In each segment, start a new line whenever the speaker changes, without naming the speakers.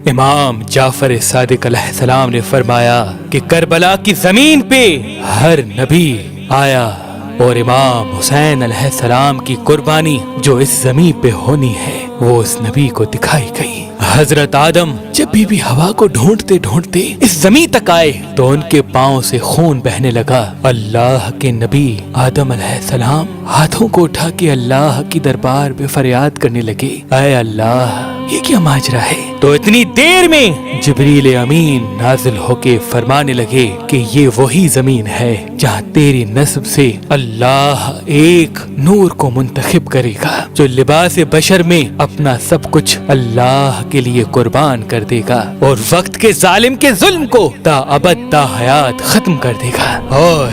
امام جعفر صادق علیہ السلام نے فرمایا کہ کربلا کی زمین پہ ہر نبی آیا اور امام حسین علیہ السلام کی قربانی جو اس زمین پہ ہونی ہے وہ اس نبی کو دکھائی گئی۔ حضرت آدم جب بھی ہوا کو ڈھونڈتے ڈھونڈتے اس زمین تک آئے تو ان کے پاؤں سے خون بہنے لگا۔ اللہ کے نبی آدم علیہ السلام ہاتھوں کو اٹھا کے اللہ کی دربار میں فریاد کرنے لگے، اے اللہ یہ کیا ماجرا ہے؟ تو اتنی دیر میں جبریل امین نازل ہو کے فرمانے لگے کہ یہ وہی زمین ہے جہاں تیری نسب سے اللہ ایک نور کو منتخب کرے گا جو لباس بشر میں اپنا سب کچھ اللہ کے لیے قربان کر دے گا اور وقت کے ظالم کے ظلم کو تا ابد تا حیات ختم کر دے گا۔ اور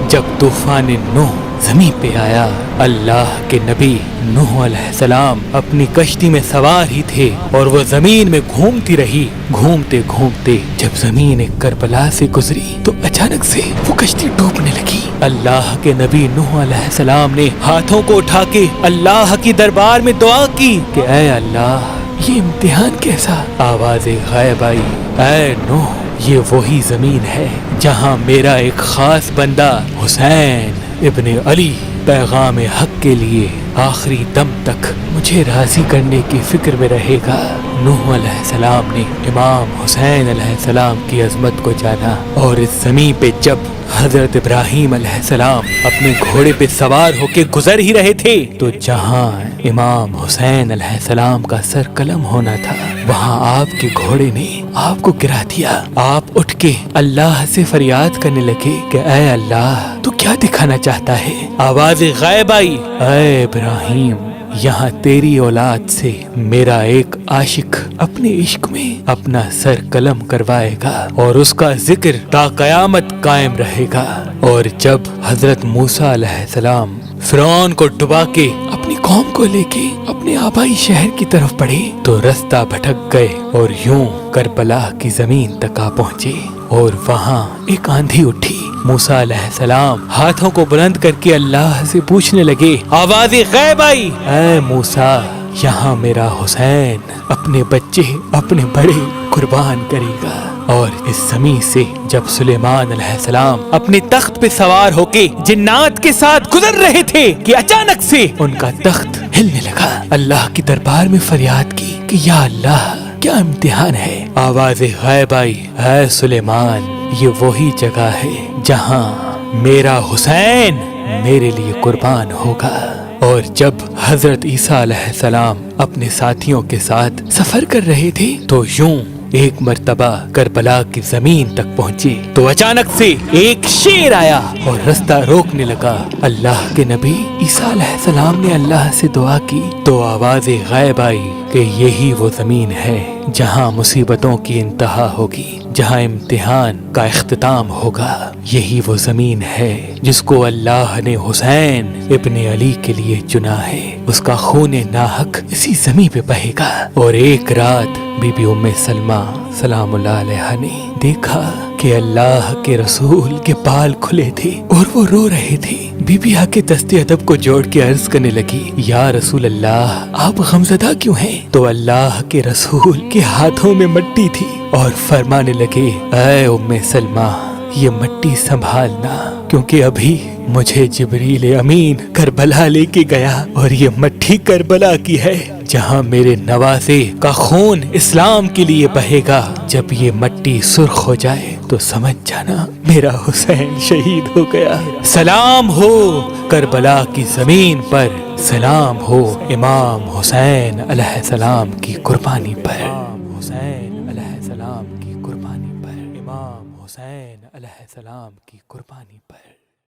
جب طوفان نوح زمین پہ آیا، اللہ کے نبی نوح علیہ السلام اپنی کشتی میں سوار ہی تھے اور وہ زمین میں گھومتی رہی۔ گھومتے گھومتے جب زمین کربلا سے گزری تو اچانک سے وہ کشتی ڈوبنے لگی۔ اللہ کے نبی نوح علیہ السلام نے ہاتھوں کو اٹھا کے اللہ کی دربار میں دعا کی کہ اے اللہ یہ امتحان کیسا؟ آواز غائب آئی، اے نوح یہ وہی زمین ہے جہاں میرا ایک خاص بندہ حسین ابن علی پیغام حق کے لیے آخری دم تک مجھے راضی کرنے کی فکر میں رہے گا۔ نوح علیہ السلام نے امام حسین علیہ السلام کی عظمت کو جانا اور اس زمین پہ جب حضرت ابراہیم علیہ السلام اپنے گھوڑے پہ سوار ہو کے گزر ہی رہے تھے تو جہاں امام حسین علیہ السلام کا سر قلم ہونا تھا وہاں آپ کے گھوڑے نے آپ کو گرا دیا۔ آپ اٹھ کے اللہ سے فریاد کرنے لگے کہ اے اللہ تو کیا دکھانا چاہتا ہے؟ آواز غائب آئی، اے ابراہیم یہاں تیری اولاد سے میرا ایک عاشق اپنے عشق میں اپنا سر قلم کروائے گا اور اس کا ذکر تا قیامت قائم رہے گا۔ اور جب حضرت موسیٰ علیہ السلام فرعون کو ڈبا کے اپنی قوم کو لے کے اپنے آبائی شہر کی طرف بڑھے تو رستہ بھٹک گئے اور یوں کربلا کی زمین تک آ پہنچے اور وہاں ایک آندھی اٹھی۔ موسیٰ علیہ السلام ہاتھوں کو بلند کر کے اللہ سے پوچھنے لگے، آواز غیب آئی، اے موسیٰ یہاں میرا حسین اپنے بچے اپنے بڑے قربان کرے گا۔ اور اس زمین سے جب سلیمان علیہ السلام اپنے تخت پہ سوار ہو کے جنات کے ساتھ گزر رہے تھے کہ اچانک سے ان کا تخت ہلنے لگا۔ اللہ کی دربار میں فریاد کی کہ یا اللہ کیا امتحان ہے؟ آواز غائب آئی، اے سلیمان یہ وہی جگہ ہے جہاں میرا حسین میرے لیے قربان ہوگا۔ اور جب حضرت عیسیٰ علیہ السلام اپنے ساتھیوں کے ساتھ سفر کر رہے تھے تو یوں ایک مرتبہ کربلا کی زمین تک پہنچے تو اچانک سے ایک شیر آیا اور رستہ روکنے لگا۔ اللہ کے نبی عیسیٰ علیہ السلام نے اللہ سے دعا کی تو آواز غائب آئی کہ یہی وہ زمین ہے جہاں مصیبتوں کی انتہا ہوگی، جہاں امتحان کا اختتام ہوگا۔ یہی وہ زمین ہے جس کو اللہ نے حسین ابن علی کے لیے چنا ہے۔ اس کا خون ناحق اسی زمین پہ بہے گا۔ اور ایک رات بی بی ام سلمہ سلام اللہ علیہا نے دیکھا کہ اللہ کے رسول کے بال کھلے تھے اور وہ رو رہے تھے۔ بی بی آ کے دست ادب کو جوڑ کے عرض کرنے لگی، یا رسول اللہ آپ غمزدہ کیوں ہیں؟ تو اللہ کے رسول کے ہاتھوں میں مٹی تھی اور فرمانے لگے، اے ام سلمہ یہ مٹی سنبھالنا کیونکہ ابھی مجھے جبریل امین کربلا لے کے گیا اور یہ مٹی کربلا کی ہے جہاں میرے نوازے کا خون اسلام کے لیے بہے گا۔ جب یہ مٹی سرخ ہو جائے تو سمجھ جانا میرا حسین شہید ہو گیا۔ سلام ہو کربلا کی زمین پر، سلام ہو امام حسین علیہ السلام کی قربانی پر۔ حسین علیہ السلام کی قربانی پر، امام حسین علیہ السلام کی قربانی پر۔